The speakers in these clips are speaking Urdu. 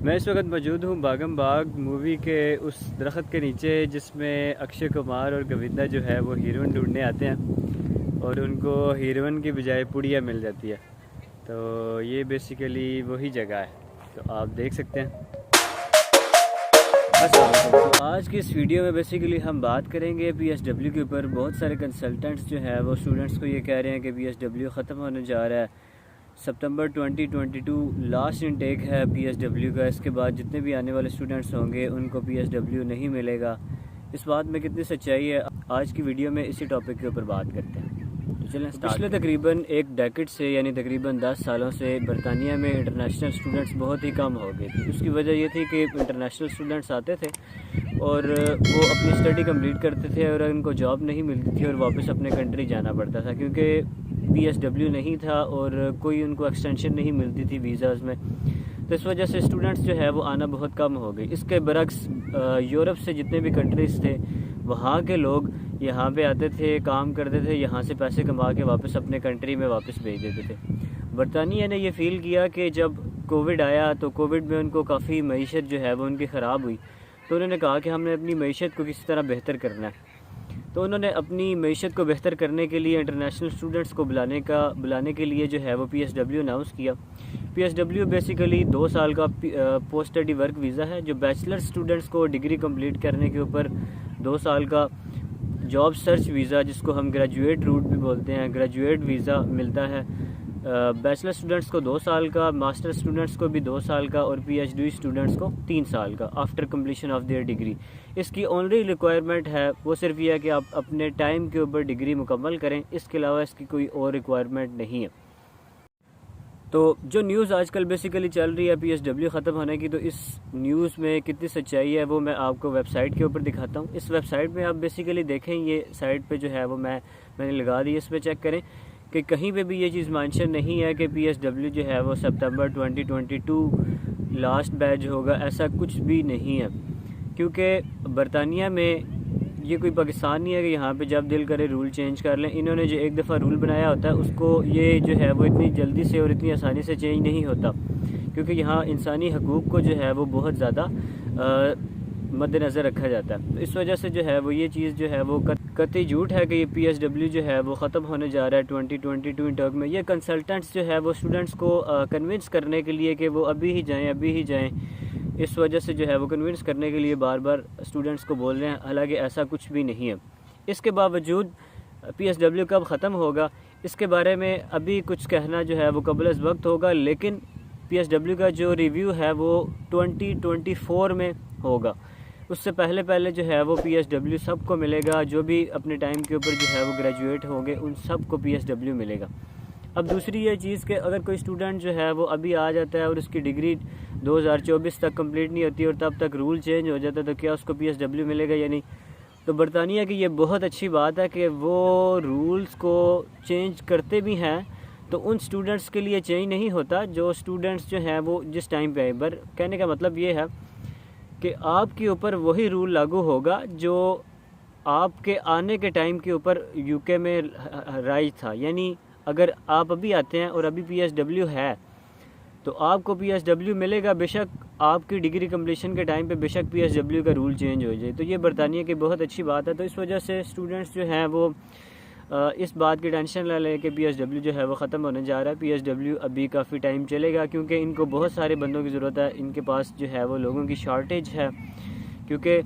میں اس وقت موجود ہوں باغم باغ مووی کے اس درخت کے نیچے، جس میں اکشے کمار اور گووندا جو ہے وہ ہیروئن ڈھونڈنے آتے ہیں اور ان کو ہیروئن کی بجائے پڑیا مل جاتی ہے. تو یہ بیسیکلی وہی جگہ ہے، تو آپ دیکھ سکتے ہیں. تو آج کی اس ویڈیو میں بیسیکلی ہم بات کریں گے پی ایس ڈبلیو کے اوپر. بہت سارے کنسلٹنٹس جو ہے وہ اسٹوڈنٹس کو یہ کہہ رہے ہیں کہ پی ایس ڈبلیو ختم ہونے جا رہا ہے. سپتمبر 2022 لاسٹ انٹیک ہے پی ایس ڈبلیو کا. اس کے بعد جتنے بھی آنے والے اسٹوڈنٹس ہوں گے ان کو پی ایس ڈبلیو نہیں ملے گا. اس بات میں کتنی سچائی ہے، آج کی ویڈیو میں اسی ٹاپک کے اوپر بات کرتے ہیں. چلیں پچھلے تقریباً ایک ڈیکڈ سے یعنی تقریباً 10 سالوں سے برطانیہ میں انٹرنیشنل اسٹوڈنٹس بہت ہی کم ہو گئے تھے. اس کی وجہ یہ تھی کہ انٹرنیشنل اسٹوڈنٹس آتے تھے اور وہ اپنی اسٹڈی کمپلیٹ کرتے تھے اور ان کو جاب نہیں ملتی تھی اور واپس اپنے کنٹری جانا پڑتا تھا، کیونکہ پی ایس ڈبلیو نہیں تھا اور کوئی ان کو ایکسٹینشن نہیں ملتی تھی ویزاز میں. تو اس وجہ سے اسٹوڈنٹس جو ہے وہ آنا بہت کم ہو گئی. اس کے برعکس یورپ سے جتنے بھی کنٹریز تھے وہاں کے لوگ یہاں پہ آتے تھے، کام کرتے تھے، یہاں سے پیسے کما کے واپس اپنے کنٹری میں واپس بھیج دیتے تھے. برطانیہ نے یہ فیل کیا کہ جب کووڈ آیا تو کووڈ میں ان کو کافی معیشت جو ہے وہ ان کی خراب ہوئی. تو انہوں نے کہا کہ ہم نے اپنی معیشت کو کسی طرح بہتر کرنا ہے. تو انہوں نے اپنی معیشت کو بہتر کرنے کے لیے انٹرنیشنل اسٹوڈنٹس کو بلانے کے لیے جو ہے وہ پی ایس ڈبلیو اناؤنس کیا. پی ایس ڈبلیو بیسیکلی 2 سال کا پوسٹ اسٹڈی ورک ویزا ہے جو بیچلر اسٹوڈنٹس کو ڈگری کمپلیٹ کرنے کے اوپر 2 سال کا جاب سرچ ویزا، جس کو ہم گریجویٹ روٹ بھی بولتے ہیں، گریجویٹ ویزا ملتا ہے. بیچلر اسٹوڈنٹس کو 2 سال کا، ماسٹر اسٹوڈنٹس کو بھی 2 سال کا اور پی ایچ ڈی اسٹوڈنٹس کو 3 سال کا after completion of their degree. اس کی اونلی ریکوائرمنٹ ہے وہ صرف یہ ہے کہ آپ اپنے ٹائم کے اوپر ڈگری مکمل کریں. اس کے علاوہ اس کی کوئی اور ریکوائرمنٹ نہیں ہے. تو جو نیوز آج کل بیسیکلی چل رہی ہے پی ایس ڈبلیو ختم ہونے کی، تو اس نیوز میں کتنی سچائی ہے وہ میں آپ کو ویب سائٹ کے اوپر دکھاتا ہوں. اس ویب سائٹ میں آپ بیسیکلی دیکھیں، یہ سائٹ پہ جو ہے وہ میں نے لگا دی. اس پہ چیک کریں کہ کہیں پہ بھی یہ چیز مینشن نہیں ہے کہ پی ایس ڈبلیو جو ہے وہ سپتمبر 2022 لاسٹ بیچ ہوگا. ایسا کچھ بھی نہیں ہے، کیونکہ برطانیہ میں یہ کوئی پاکستان نہیں ہے کہ یہاں پہ جب دل کرے رول چینج کر لیں. انہوں نے جو ایک دفعہ رول بنایا ہوتا ہے اس کو یہ جو ہے وہ اتنی جلدی سے اور اتنی آسانی سے چینج نہیں ہوتا، کیونکہ یہاں انسانی حقوق کو جو ہے وہ بہت زیادہ مد نظر رکھا جاتا ہے. تو اس وجہ سے جو ہے وہ یہ چیز جو ہے وہ قطعی جھوٹ ہے کہ یہ پی ایس ڈبلیو جو ہے وہ ختم ہونے جا رہا ہے 2022 انٹیک میں. یہ کنسلٹنٹس جو ہے وہ اسٹوڈنٹس کو کنونس کرنے کے لیے کہ وہ ابھی ہی جائیں، اس وجہ سے جو ہے وہ کنونس کرنے کے لیے بار بار اسٹوڈنٹس کو بول رہے ہیں، حالانکہ ایسا کچھ بھی نہیں ہے. اس کے باوجود پی ایس ڈبلیو کب ختم ہوگا اس کے بارے میں ابھی کچھ کہنا جو ہے وہ قبل از وقت ہوگا، لیکن پی ایس ڈبلیو کا جو ریویو ہے وہ 2024 میں ہوگا. اس سے پہلے جو ہے وہ پی ایس ڈبلیو سب کو ملے گا. جو بھی اپنے ٹائم کے اوپر جو ہے وہ گریجویٹ ہوں گے ان سب کو پی ایس ڈبلیو ملے گا. اب دوسری یہ چیز کہ اگر کوئی اسٹوڈنٹ جو ہے وہ ابھی آ جاتا ہے اور اس کی ڈگری 2024 تک کمپلیٹ نہیں ہوتی اور تب تک رول چینج ہو جاتا ہے، تو کیا اس کو پی ایس ڈبلیو ملے گا یا نہیں؟ تو برطانیہ کی یہ بہت اچھی بات ہے کہ وہ رولز کو چینج کرتے بھی ہیں، تو ان اسٹوڈنٹس کے لیے چینج نہیں ہوتا جو اسٹوڈنٹس جو ہیں وہ جس ٹائم پہ آئے. کہنے کا مطلب یہ ہے کہ آپ کے اوپر وہی رول لاگو ہوگا جو آپ کے آنے کے ٹائم کے اوپر یو کے میں رائج تھا. یعنی اگر آپ ابھی آتے ہیں اور ابھی پی ایس ڈبلیو ہے تو آپ کو پی ایس ڈبلیو ملے گا، بے شک آپ کی ڈگری کمپلیشن کے ٹائم پہ بے شک پی ایس ڈبلیو کا رول چینج ہو جائے. تو یہ برطانیہ کی بہت اچھی بات ہے. تو اس وجہ سے اسٹوڈنٹس جو ہیں وہ اس بات کی ٹینشن نہ لیں کہ پی ایس ڈبلیو جو ہے وہ ختم ہونے جا رہا ہے. پی ایس ڈبلیو ابھی کافی ٹائم چلے گا، کیونکہ ان کو بہت سارے بندوں کی ضرورت ہے. ان کے پاس جو ہے وہ لوگوں کی شارٹیج ہے، کیونکہ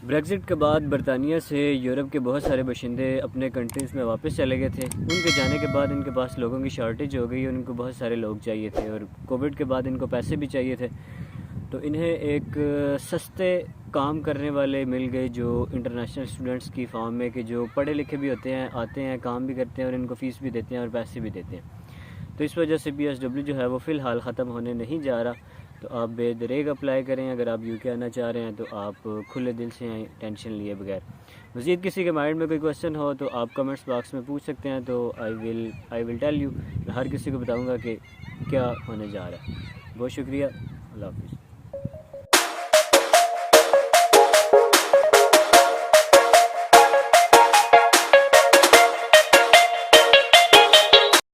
بریگزٹ کے بعد برطانیہ سے یورپ کے بہت سارے باشندے اپنے کنٹریز میں واپس چلے گئے تھے. ان کے جانے کے بعد ان کے پاس لوگوں کی شارٹیج ہو گئی اور ان کو بہت سارے لوگ چاہیے تھے، اور کووڈ کے بعد ان کو پیسے بھی چاہیے تھے. تو انہیں ایک سستے کام کرنے والے مل گئے جو انٹرنیشنل اسٹوڈنٹس کی فارم میں، کہ جو پڑھے لکھے بھی ہوتے ہیں، آتے ہیں، کام بھی کرتے ہیں اور ان کو فیس بھی دیتے ہیں اور پیسے بھی دیتے ہیں. تو اس وجہ سے پی ایس ڈبلیو جو ہے وہ فی الحال ختم ہونے نہیں جا رہا. تو آپ بے دریغ اپلائی کریں. اگر آپ یو کے آنا چاہ رہے ہیں تو آپ کھلے دل سے آئیں، ٹینشن لیے بغیر. مزید کسی کے مائنڈ میں کوئی کویسچن ہو تو آپ کمنٹس باکس میں پوچھ سکتے ہیں، تو آئی ول ٹیل یو. میں ہر کسی کو بتاؤں گا کہ کیا ہونے جا رہا ہے. بہت شکریہ. اللہ حافظ.